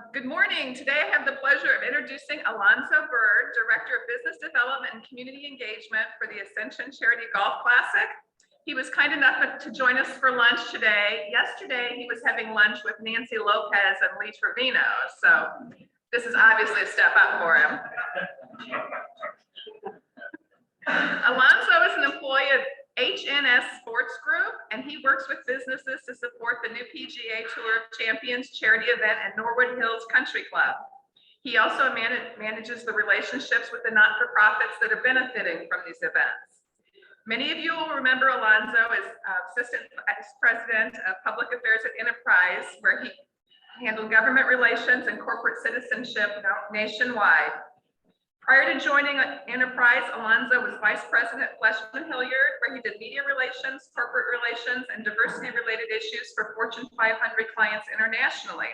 Good morning. Today I have the pleasure of introducing Alonzo Byrd, Director of Business Development and Community Engagement for the Ascension Charity Golf Classic. He was kind enough to join us for lunch today. Yesterday, he was having lunch with Nancy Lopez and Lee Trevino, so this is obviously a step up for him. Alonzo is an employee of HNS Sports Group, and he works with businesses to support the new PGA Tour of Champions charity event at Norwood Hills Country Club. He also manages the relationships with the not-for-profits that are benefiting from these events. Many of you will remember Alonzo as Assistant Vice President of Public Affairs at Enterprise, where he handled government relations and corporate citizenship nationwide. Prior to joining Enterprise, Alonzo was Vice President at Fleshman Hilliard, where he did media relations, corporate relations, and diversity-related issues for Fortune 500 clients internationally.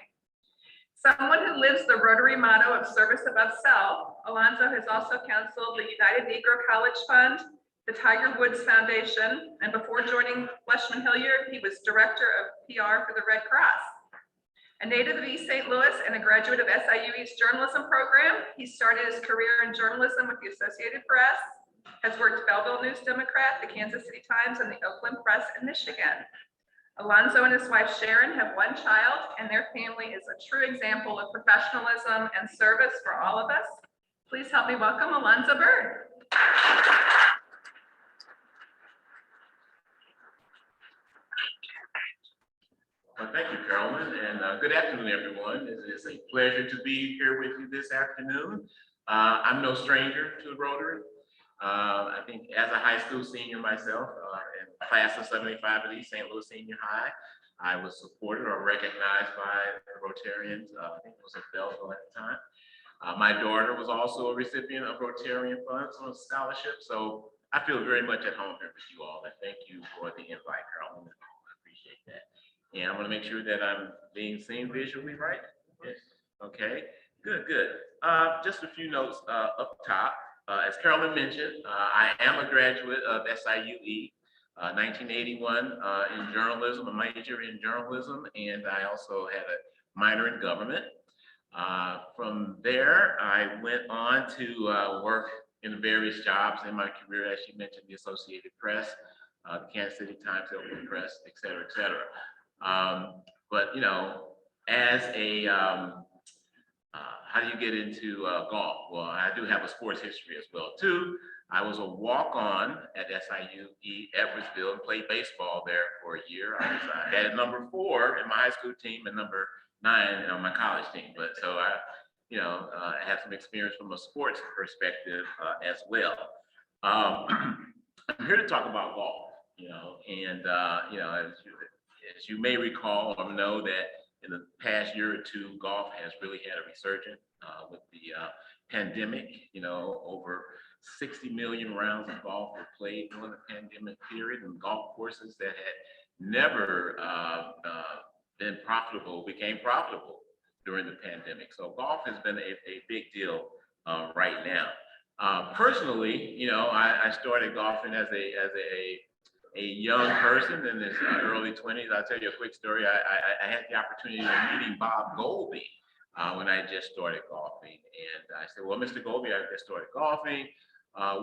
Someone who lives the Rotary motto of service above self, Alonzo has also counseled the United Negro College Fund, the Tiger Woods Foundation, and before joining Fleshman Hilliard, he was Director of PR for the Red Cross. A native of East St. Louis and a graduate of SIUE's journalism program, he started his career in journalism with the Associated Press, has worked Belleville News Democrat, the Kansas City Times, and the Oakland Press in Michigan. Alonzo and his wife Sharon have one child, and their family is a true example of professionalism and service for all of us. Please help me welcome Alonzo Byrd. Well, thank you, Carolyn, and good afternoon, everyone. It's a pleasure to be here with you this afternoon. I'm no stranger to Rotary. I think as a high school senior myself, in class of 75 at East St. Louis Senior High, I was supported or recognized by the Rotarians. I think it was at Belleville at the time. My daughter was also a recipient of Rotarian funds on a scholarship, so I feel very much at home here with you all, and thank you for the invite, Carolyn. I appreciate that. And I want to make sure that I'm being seen visually, right? Yes. Okay, good. Just a few notes up top. As Carolyn mentioned, I am a graduate of SIUE, 1981 in journalism, a major in journalism, and I also had a minor in government. From there, I went on to work in various jobs in my career, as you mentioned, the Associated Press, the Kansas City Times, Oakland Press, et cetera, et cetera. But you know, as a how do you get into golf? Well, I do have a sports history as well too. I was a walk-on at SIUE Edwardsville and played baseball there for a year. I had number 4 in my high school team and number 9 on my college team. But so I have some experience from a sports perspective as well. I'm here to talk about golf. As you may recall or know that in the past year or two, golf has really had a resurgence with the pandemic. Over 60 million rounds of golf were played during the pandemic period, and golf courses that had never been profitable became profitable during the pandemic. So golf has been a big deal right now. Personally, I started golfing as a young person in his early 20s. I'll tell you a quick story. I had the opportunity of meeting Bob Golby when I just started golfing. And I said, well, Mr. Golby, I just started golfing.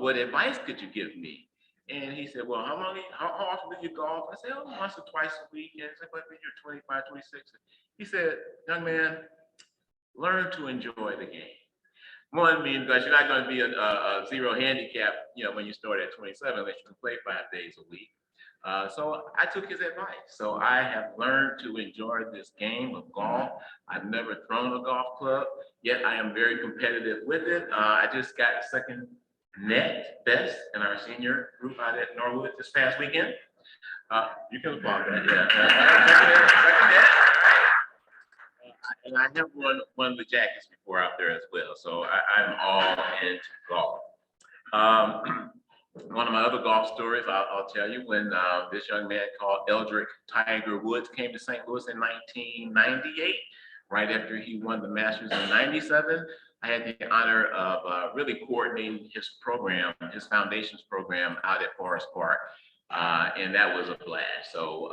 What advice could you give me? And he said, well, how often do you golf? I said, once or twice a week. And I said, but you're 25, 26. He said, young man, learn to enjoy the game. One, because you're not going to be a zero handicap, when you start at 27, unless you can play 5 days a week. So I took his advice. So I have learned to enjoy this game of golf. I've never thrown a golf club, yet I am very competitive with it. I just got second net best in our senior group out at Norwood this past weekend. You can applaud that, yeah. Second net. And I have won the jackets before out there as well. So I'm all into golf. One of my other golf stories I'll tell you, when this young man called Eldrick Tiger Woods came to St. Louis in 1998, right after he won the Masters in 97, I had the honor of really coordinating his program, his foundations program out at Forest Park. And that was a blast. So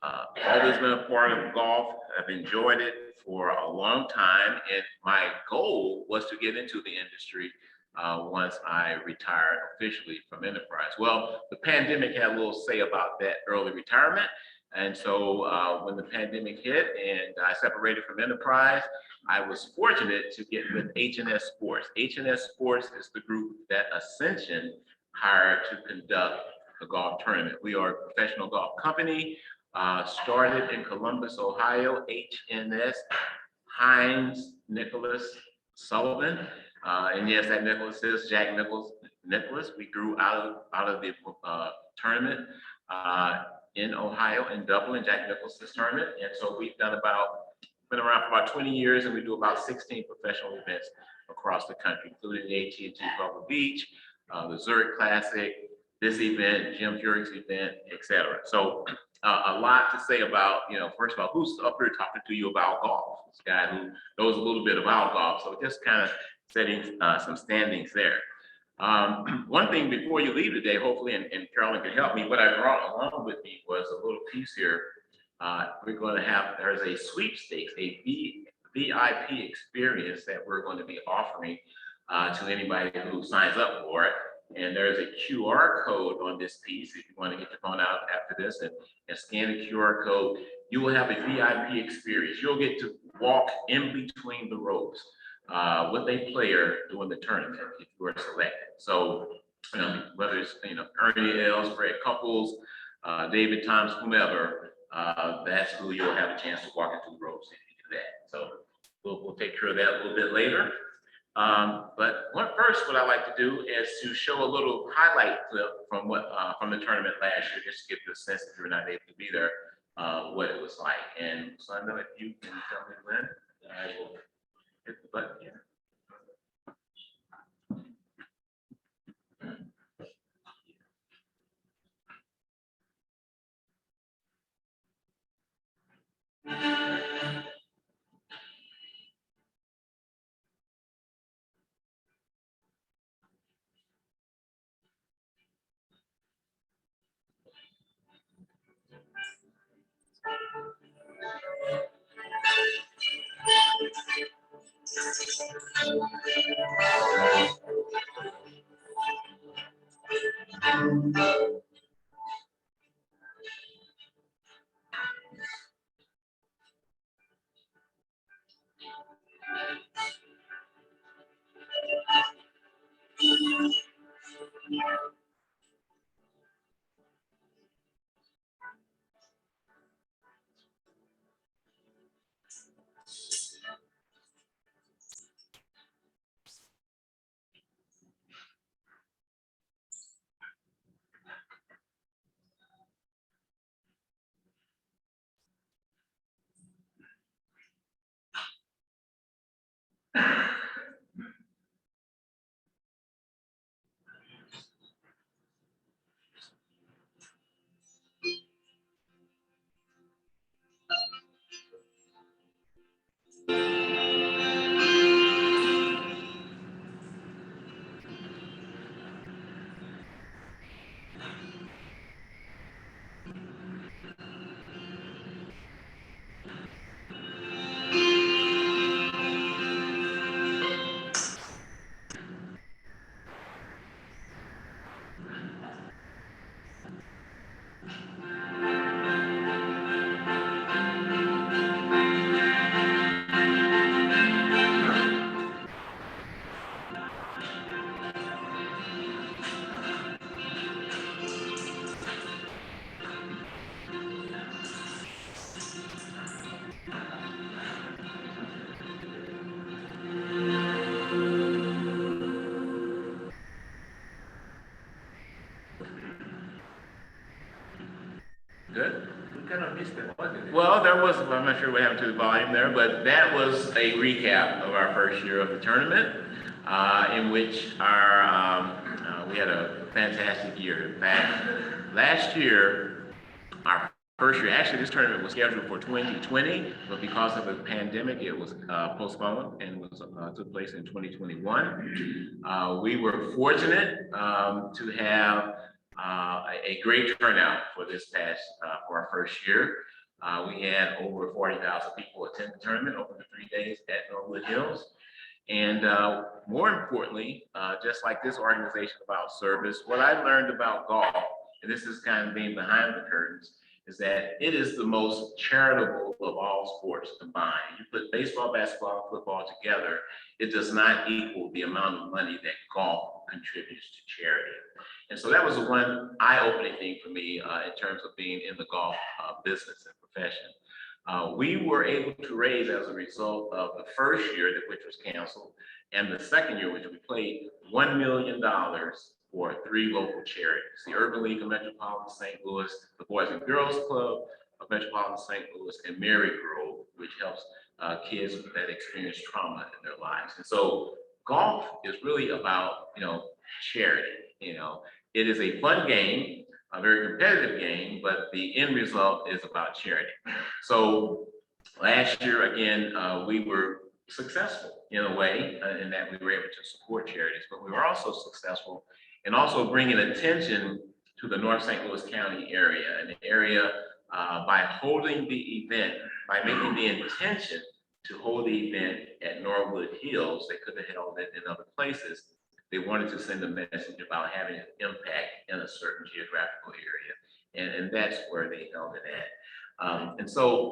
Always been a part of golf. I've enjoyed it for a long time, and my goal was to get into the industry once I retired officially from Enterprise. Well, the pandemic had a little say about that early retirement. And so when the pandemic hit and I separated from Enterprise, I was fortunate to get with H&S Sports. H&S Sports is the group that Ascension hired to conduct the golf tournament. We are a professional golf company, started in Columbus, Ohio, H&S, Hines, Nicholas, Sullivan. And yes, that Nicholas is Jack Nicholas. We grew out of the tournament in Ohio, in Dublin, Jack Nicklaus's tournament. And so we've been around for about 20 years, and we do about 16 professional events across the country, including the AT&T Pebble Beach, the Zurich Classic, this event, Jim Furyk's event, etc. So a lot to say about, first of all, who's up here talking to you about golf? This guy who knows a little bit about golf. So just kind of setting some standings there. One thing before you leave today, hopefully, and Carolyn can help me, what I brought along with me was a little piece here. We're going to have, there's a sweepstakes, a VIP experience that we're going to be offering to anybody who signs up for it. And there's a QR code on this piece. If you want to get your phone out after this and scan the QR code, you will have a VIP experience. You'll get to walk in between the ropes with a player during the tournament if you are selected. So whether it's Ernie Els, Fred Couples, David Thomas, whomever, that's who you'll have a chance to walk into the ropes if you do that. So we'll take care of that a little bit later. But what I like to do is to show a little highlight clip from from the tournament last year, just to give you a sense, if you're not able to be there, what it was like. And so I know if you can tell me when, I will hit the button here. Good. We kind of missed that, wasn't it? Well, I'm not sure what happened to the volume there, but that was a recap of our first year of the tournament, in which we had a fantastic year. In fact, last year, our first year, actually this tournament was scheduled for 2020, but because of the pandemic, it was postponed and took place in 2021. We were fortunate to have a great turnout for our first year. We had over 40,000 people attend the tournament over the 3 days at Norwood Hills. And more importantly, just like this organization about service, what I learned about golf, and this is kind of being behind the curtains, is that it is the most charitable of all sports combined. You put baseball, basketball, and football together, it does not equal the amount of money that golf contributes to charity. And so that was the one eye-opening thing for me in terms of being in the golf business and profession. We were able to raise, as a result of the first year, which was canceled, and the second year, which we played, $1 million for 3 local charities: the Urban League of Metropolitan St. Louis, the Boys and Girls Club of Metropolitan St. Louis, and Mary Grove, which helps kids that experience trauma in their lives. And so golf is really about, charity. It is a fun game, a very competitive game, but the end result is about charity. So last year, again, we were successful in a way in that we were able to support charities, but we were also successful in also bringing attention to the North St. Louis County area, and the area by holding the event, by making the intention to hold the event at Norwood Hills. They could have held it in other places. They wanted to send a message about having an impact in a certain geographical area. And that's where they held it at. And so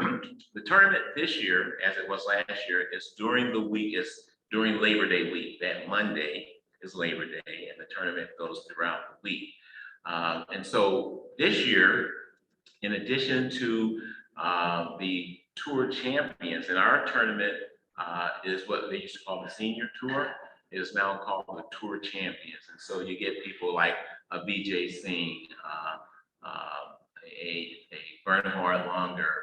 the tournament this year, as it was last year, is during the week, is during Labor Day week. That Monday is Labor Day, and the tournament goes throughout the week. And so this year, in addition to the tour champions, and our tournament is what they used to call the senior tour, is now called the Tour Champions. And so you get people like a BJ Singh, a Bernhard Longer,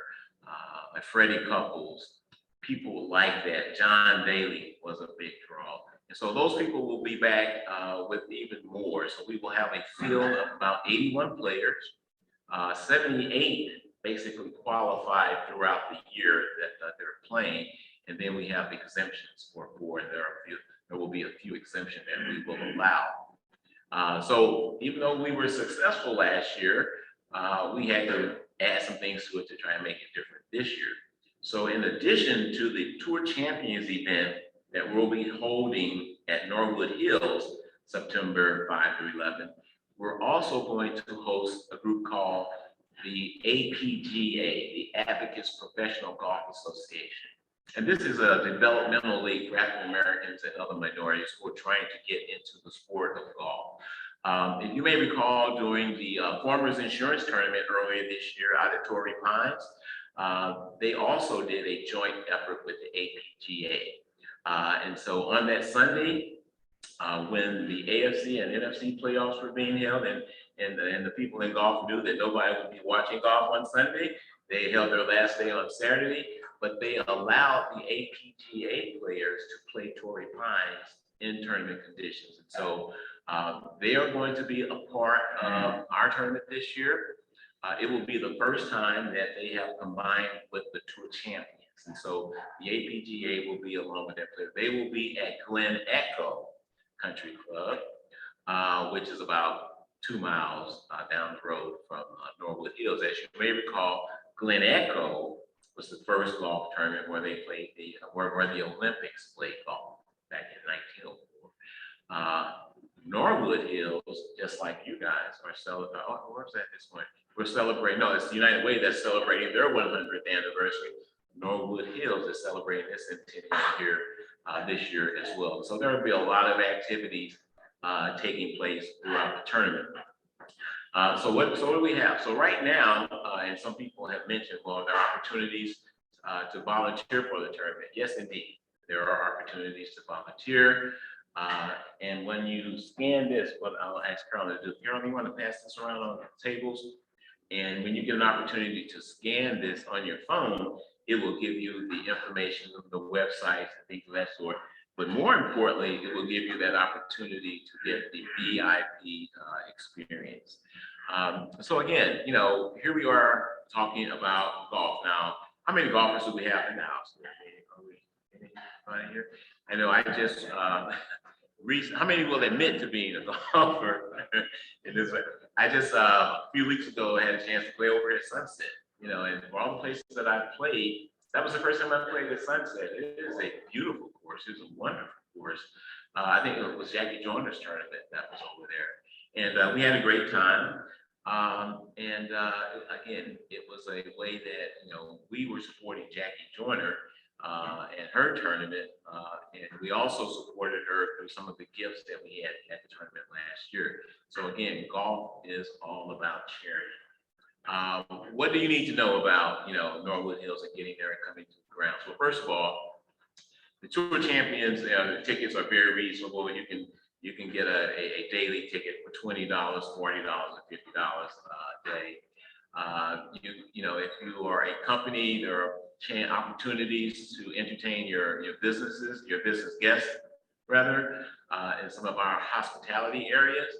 a Freddie Couples, people like that. John Daly was a big draw. And so those people will be back with even more. So we will have a field of about 81 players, 78 basically qualified throughout the year that they're playing. And then we have exemptions for 4, and there will be a few exemptions that we will allow. So even though we were successful last year, we had to add some things to it to try and make it different this year. So in addition to the Tour Champions event that we'll be holding at Norwood Hills, September 5 through 11, we're also going to host a group called the APGA, the Advocates Professional Golf Association. And this is a developmental league for African Americans and other minorities who are trying to get into the sport of golf. If you may recall, during the Farmers Insurance Tournament earlier this year out at Torrey Pines, they also did a joint effort with the APGA. And so on that Sunday, when the AFC and NFC playoffs were being held, and the people in golf knew that nobody would be watching golf on Sunday, they held their last day on Saturday, but they allowed the APGA players to play Torrey Pines in tournament conditions. And so they are going to be a part of our tournament this year. It will be the first time that they have combined with the Tour Champions. And so the APGA will be along with that player. They will be at Glen Echo Country Club, which is about 2 miles down the road from Norwood Hills. As you may recall, Glen Echo was the first golf tournament where they played where the Olympics played golf back in 1904. Norwood Hills, just like you guys, are celebrating. Oh, where's that this morning? We're celebrating. No, it's the United Way that's celebrating their 100th anniversary. Norwood Hills is celebrating its centennial year this year as well. So there will be a lot of activities taking place throughout the tournament. So what do we have? So right now, and some people have mentioned, well, there are opportunities to volunteer for the tournament. Yes, indeed, there are opportunities to volunteer. And when you scan this, what I'll ask Carolyn to do, Carolyn, you want to pass this around on the tables? And when you get an opportunity to scan this on your phone, it will give you the information of the websites and things of that sort. But more importantly, it will give you that opportunity to get the VIP experience. So again, here we are talking about golf. Now, how many golfers do we have in the house? Anybody here? I know I just how many will admit to being a golfer in this way? I just a few weeks ago had a chance to play over at Sunset you know, and for all the places that I've played, that was the first time I played at Sunset. It is a beautiful course. It's a wonderful course. I think it was Jackie Joyner's tournament that was over there. And we had a great time. Again, it was a way that, you know, we were supporting Jackie Joyner and her tournament. And we also supported her through some of the gifts that we had at the tournament last year. So again, golf is all about charity. What do you need to know about, you know, Norwood Hills and getting there and coming to the grounds? Well, first of all, the Tour Champions, the tickets are very reasonable. You can get a daily ticket for $20, $40, and $50 a day. You know, if you are a company, there are opportunities to entertain your businesses, your business guests, rather, in some of our hospitality areas.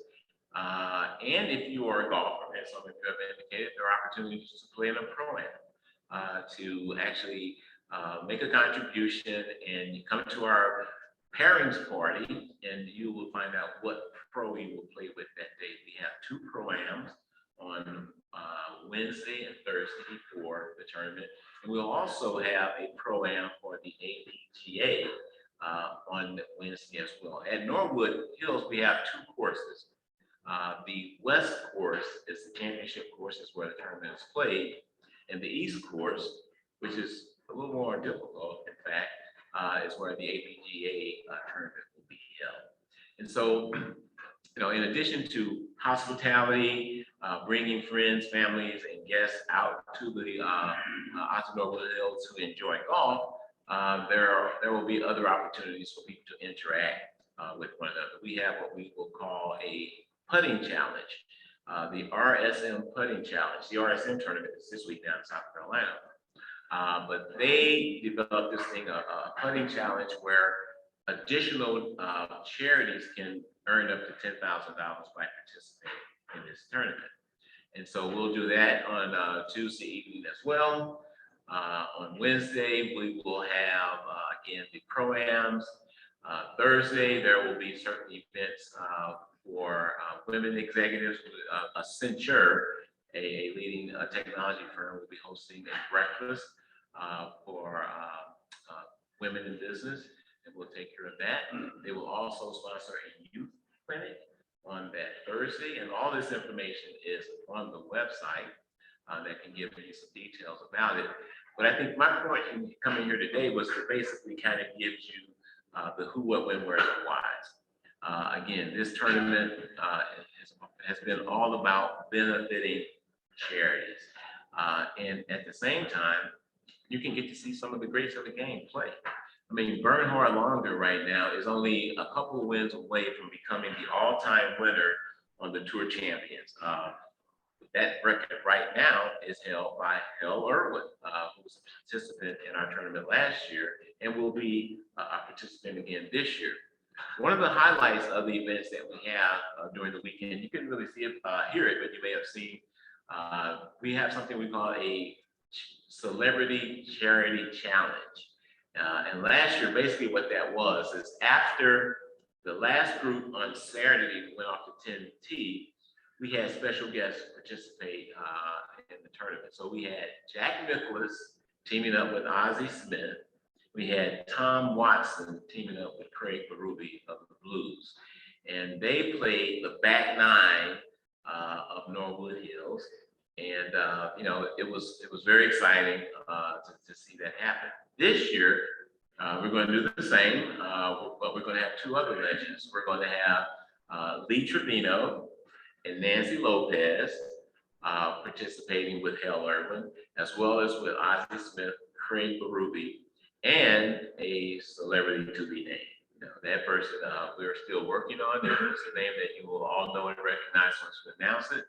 And if you are a golfer, as some of you have indicated, there are opportunities to play in a ProAm, to actually make a contribution, and you come to our pairings party and you will find out what pro you will play with that day. We have 2 ProAms on Wednesday and Thursday for the tournament. And we'll also have a ProAm for the APGA on Wednesday as well. At Norwood Hills, we have 2 courses. The West course is the championship course, is where the tournament is played. And the East course, which is a little more difficult, in fact, is where the APGA tournament will be held. And so, you know, in addition to hospitality, bringing friends, families, and guests out to the Norwood Hills to enjoy golf, there will be other opportunities for people to interact with one another. We have what we will call a putting challenge, the RSM putting challenge. The RSM tournament is this week down in South Carolina. But they developed this thing, a putting challenge, where additional charities can earn up to $10,000 by participating in this tournament. And so we'll do that on Tuesday evening as well. On Wednesday, we will have, again, the ProAms. Thursday, there will be certain events for women executives. Ascension, a leading technology firm, will be hosting a breakfast for women in business, and we'll take care of that. They will also sponsor a youth clinic on that Thursday, and all this information is on the website that can give you some details about it. But I think my point in coming here today was to basically kind of give you the who, what, when, where, and whys. Again, this tournament has been all about benefiting charities. And at the same time, you can get to see some of the greats of the game play. I mean, Bernhard Longer right now is only a couple of wins away from becoming the all-time winner on the Tour Champions. That record right now is held by Hal Irwin, who was a participant in our tournament last year and will be a participant again this year. One of the highlights of the events that we have during the weekend, you couldn't really see it, hear it, but you may have seen, we have something we call a Celebrity Charity Challenge. And last year, basically what that was is after the last group on Saturday went off to 10T, we had special guests participate in the tournament. So we had Jack Nicklaus teaming up with Ozzie Smith. We had Tom Watson teaming up with Craig Berube of the Blues. And they played the back nine of Norwood Hills. And you know, it was very exciting to see that happen. This year, we're going to do the same, but we're going to have 2 other legends. We're going to have Lee Trevino and Nancy Lopez participating with Hal Irwin, as well as with Ozzie Smith, Craig Berube, and a celebrity to be named. You know, that person we're still working on. There's a name that you will all know and recognize once we announce it.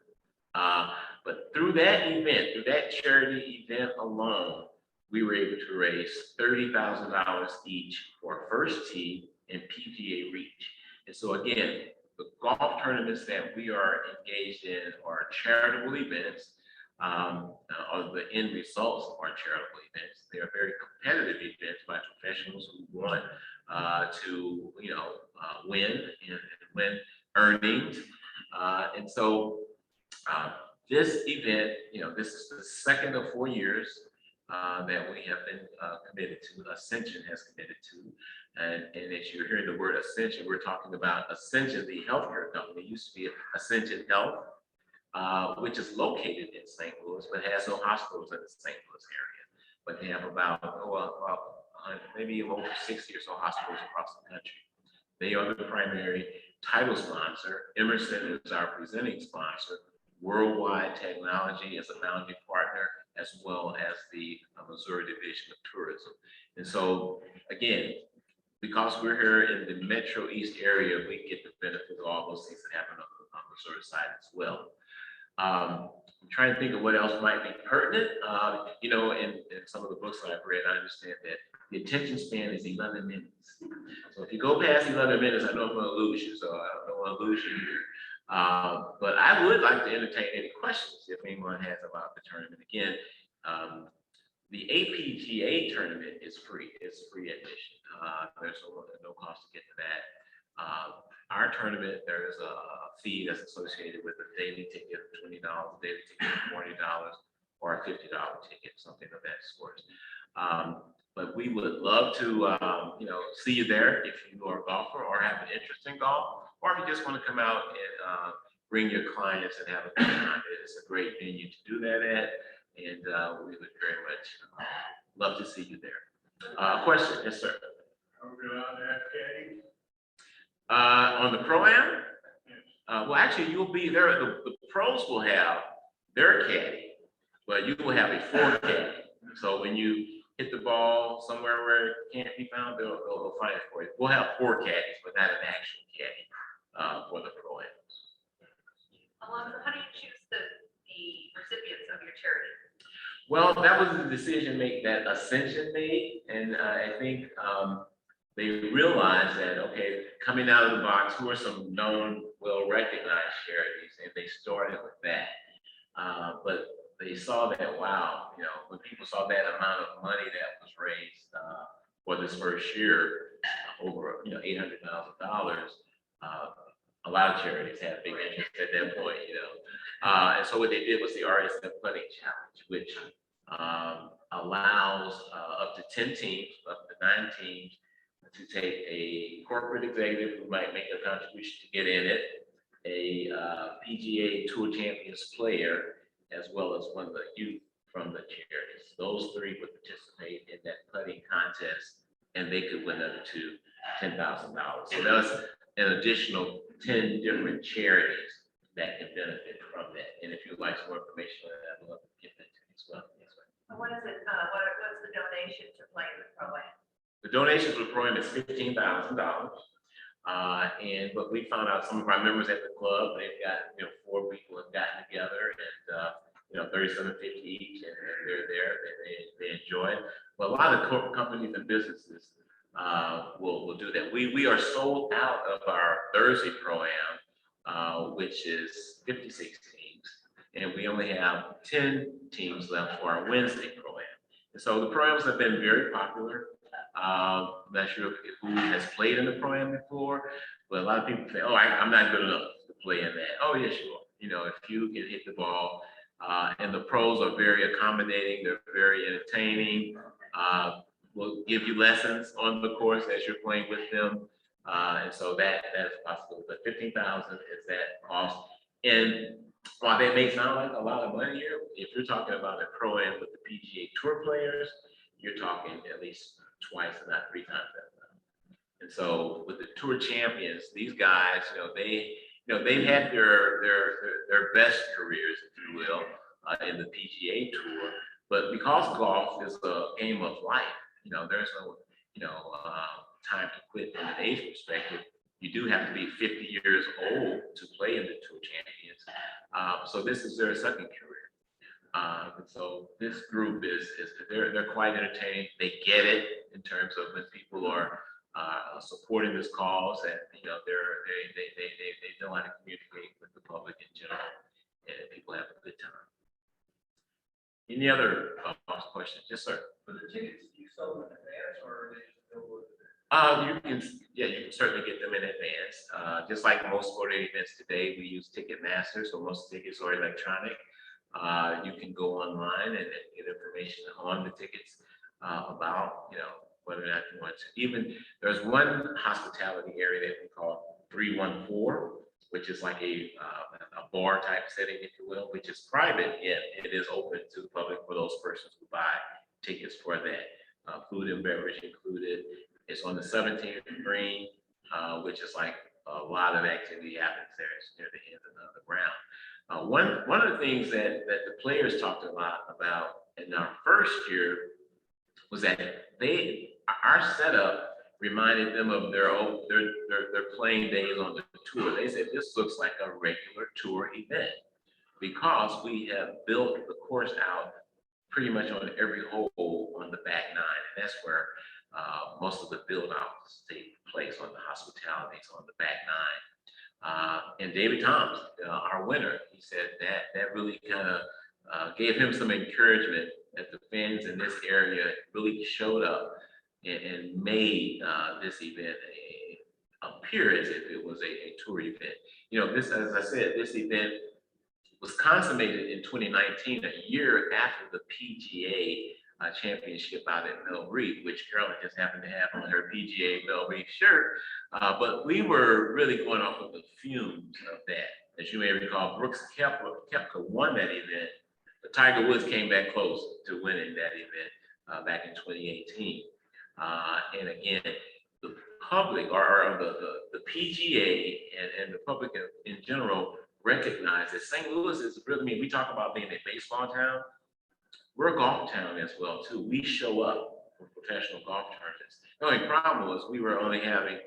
But through that event, through that charity event alone, we were able to raise $30,000 each for First Tee and PGA Reach. And so again, the golf tournaments that we are engaged in are charitable events, or the end results are charitable events. They are very competitive events by professionals who want to, you know, win and win earnings. And so this event, this is the second of 4 years that we have been committed to, Ascension has committed to. And as you're hearing the word Ascension, we're talking about Ascension, the healthcare company. It used to be Ascension Health, which is located in St. Louis, but has no hospitals in the St. Louis area. But they have about maybe over 60 or so hospitals across the country. They are the primary title sponsor. Emerson is our presenting sponsor. Worldwide Technology is a founding partner, as well as the Missouri Division of Tourism. And so, again, because we're here in the Metro East area, we get the benefit of all those things that happen on the Missouri side as well. I'm trying to think of what else might be pertinent. In some of the books that I've read, I understand that the attention span is 11 minutes. So if you go past 11 minutes, I know I'm going to lose you. So I don't want to lose you here. But I would like to entertain any questions if anyone has about the tournament. Again, the APGA tournament is free. It's free admission. There's no cost to get to that. Our tournament, there is a fee that's associated with a daily ticket of $20, a daily ticket of $40, or a $50 ticket, something of that sort. But we would love to, see you there if you are a golfer or have an interest in golf, or if you just want to come out and bring your clients and have a good time. It's a great venue to do that at, and we would very much love to see you there. Question, yes, sir. On the ProAm? Well, actually, you'll be there. The pros will have their caddy, but you will have a four caddy. So when you hit the ball somewhere where it can't be found, they'll find it for you. We'll have four caddies, but not an actual caddy for the ProAms. Alonzo, how do you choose the recipients of your charity? Well, that was the decision that Ascension made, and I think they realized that, okay, coming out of the box, who are some known, well-recognized charities, and they started with that. But they saw that, wow, when people saw that amount of money that was raised for this first year, over $800,000, a lot of charities had big interest at that point, and so what they did was the Artist and Putting Challenge, which allows up to 10 teams, up to 9 teams, to take a corporate executive who might make a contribution to get in it, a PGA Tour Champions player, as well as one of the youth from the charities. Those three would participate in that putting contest, and they could win up to $10,000. So that's an additional 10 different charities that can benefit from that. And if you'd like some more information on that, I'd love to get that to you as well. Yes, ma'am. What is it? What's the donation to play in the ProAm? The donation for the program is $15,000. But we found out some of our members at the club, they've got 4 people have gotten together and $37.50 each, and they're there, they enjoy it. But a lot of corporate companies and businesses will do that. We are sold out of our Thursday ProAm, which is 56 teams, and we only have 10 teams left for our Wednesday ProAm. And so the ProAms have been very popular. I'm not sure who has played in the ProAm before, but a lot of people say, "Oh, I'm not good enough to play in that." Oh, yes, you are. If you can hit the ball, and the pros are very accommodating, they're very entertaining. We'll give you lessons on the course as you're playing with them, and so that is possible. But $15,000 is that cost. And while that may sound like a lot of money here, if you're talking about a ProAm with the PGA Tour players, you're talking at least twice, if not 3 times that amount. And so with the Tour Champions, these guys, they've had their best careers, if you will, in the PGA Tour. But because golf is a game of life, there's no time to quit from an age perspective. You do have to be 50 years old to play in the Tour Champions. So this is their second career. And so this group they're quite entertaining. They get it in terms of when people are supporting this cause, and they know how to communicate with the public in general, and people have a good time. Any other questions? Yes, sir. For the tickets, you sold in advance, or they just go with you can certainly get them in advance. Just like most sporting events today, we use Ticketmaster, so most tickets are electronic. You can go online and get information on the tickets about, whether or not you want to. Even there's one hospitality area that we call 314, which is like a bar type setting, if you will, which is private, yet it is open to the public for those persons who buy tickets for that. Food and beverage included. It's on the 17th green, which is like a lot of activity happens there. It's near the end of the ground. One of the things that the players talked a lot about in our first year was that our setup reminded them of their playing days on the tour. They said this looks like a regular tour event because we have built the course out pretty much on every hole on the back nine, and that's where most of the build outs take place, on the hospitalities on the back nine. And David Toms, our winner, he said that really kind of gave him some encouragement that the fans in this area really showed up and made this event appear as if it was a tour event. This, as I said, this event was consummated in 2019, a year after the PGA championship out at Belle Reef, which Carolyn just happened to have on her PGA Belle Reef shirt. But we were really going off of the fumes of that. As you may recall, Brooks Koepka won that event, but Tiger Woods came back close to winning that event back in 2018. And again, the public or the PGA and the public in general recognize that St. Louis is really, we talk about being a baseball town. We're a golf town as well too. We show up for professional golf tournaments. The only problem was we were only having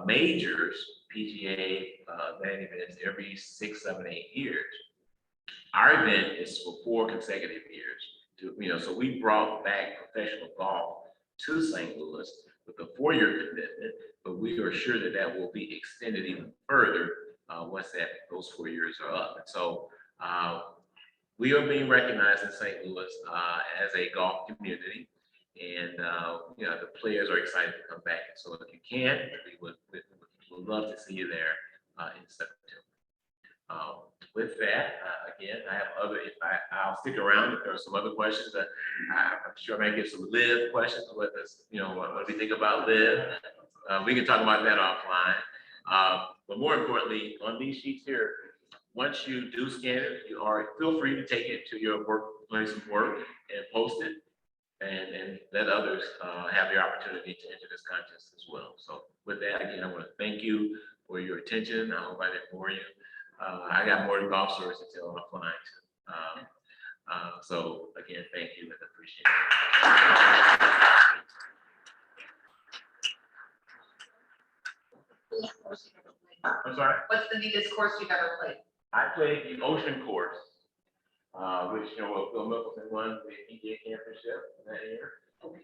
majors, PGA events every 6, 7, 8 years. Our event is for 4 consecutive years. So we brought back professional golf to St. Louis with a 4-year commitment, but we are sure that will be extended even further once those 4 years are up. And so we are being recognized in St. Louis as a golf community, and the players are excited to come back. And so if you can, we would love to see you there in September. With that, again, I have I'll stick around if there are some other questions. I'm sure I may get some live questions. What do we think about live? We can talk about that offline. But more importantly, on these sheets here, once you do scan it, feel free to take it to your workplace of work and post it, and let others have the opportunity to enter this contest as well. So with that, again, I want to thank you for your attention. I hope I didn't bore you. I got more golf stories to tell offline too. So again, thank you and appreciate it. I'm sorry? What's the neatest course you've ever played? I played the Ocean Course, which Phil Mickelson won the PGA Championship that year,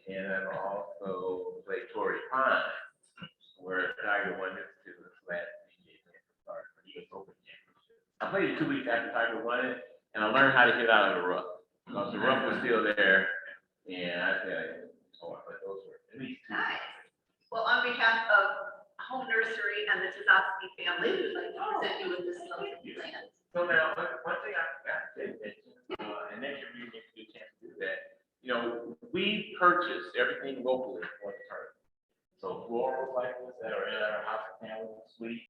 and I've also played Torrey Pines, where Tiger won his last PGA Championship, Open Championship. I played it 2 weeks after Tiger won it, and I learned how to get out of the rough because the rough was still there, and I said, but those were at least 2 Nice. Well, on behalf of Home Nursery and the Tazowski family, we'd like to present you with this lovely plant. So now, one thing I forgot to mention, and next year we get a chance to do that, we purchase everything locally for the tournament. So florals like this that are in our hospitality suite,